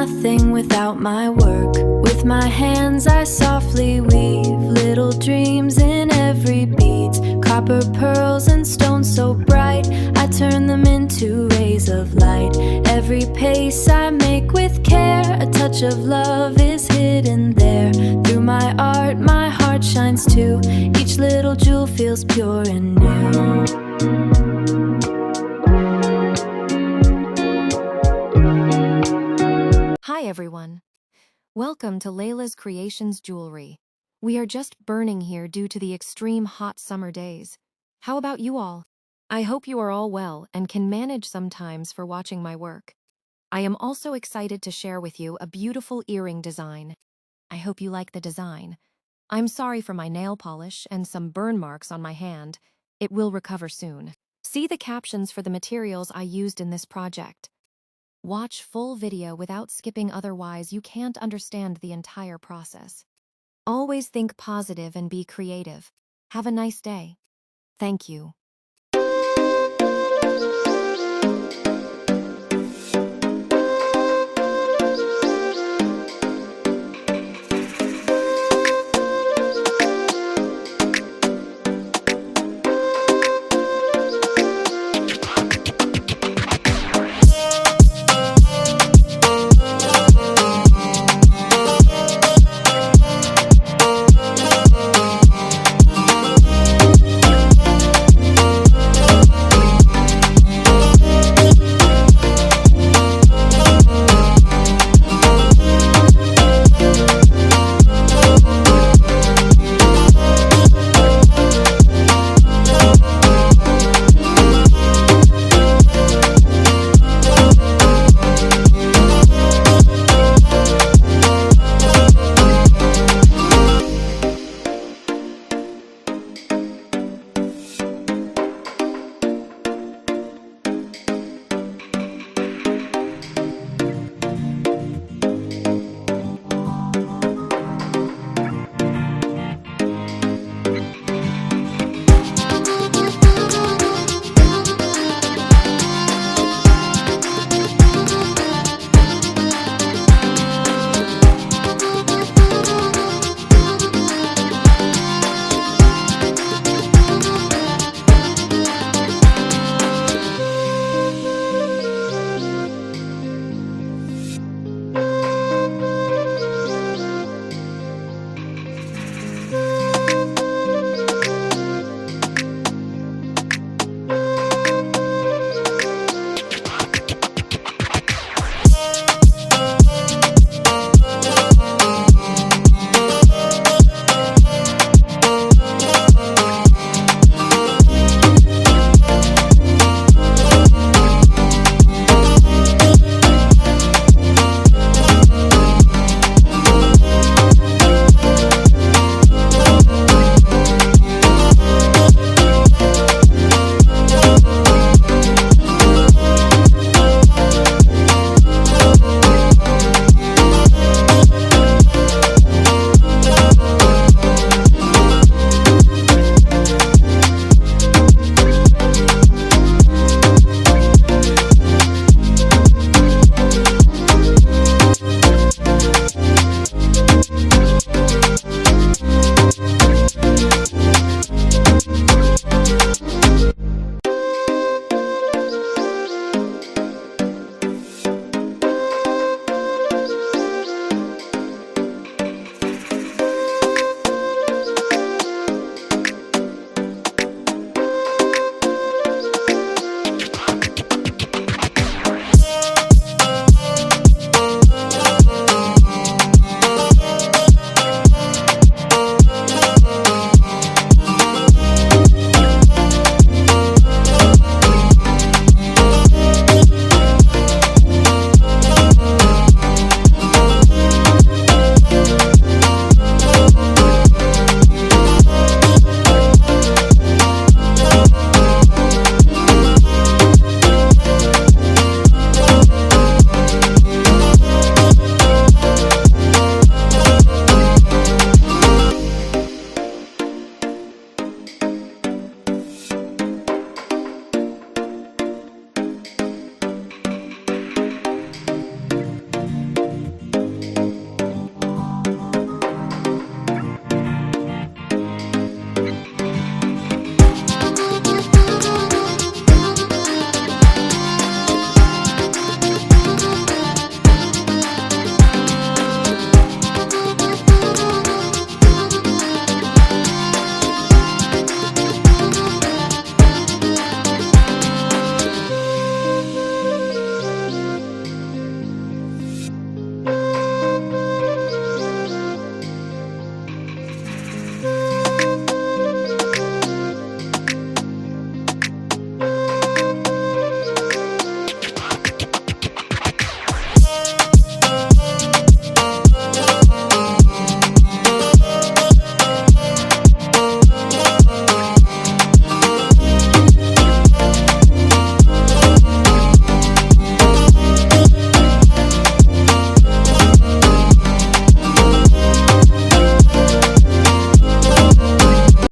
nothing without my work. With my hands I softly weave little dreams in every bead. Copper pearls and stones so bright, I turn them into rays of light. Every pace I make with care, a touch of love is hidden there. Through my art, my heart shines too. Each little jewel feels pure and new. Hi everyone. Welcome to Laila's Creations Jewelry. We are just burning here due to the extreme hot summer days. How about you all? I hope you are all well and can manage sometimes for watching my work. I am also excited to share with you a beautiful earring design. I hope you like the design. I'm sorry for my nail polish and some burn marks on my hand. It will recover soon. See the captions for the materials I used in this project. Watch full video without skipping, otherwise you can't understand the entire process. Always think positive and be creative. Have a nice day. Thank you.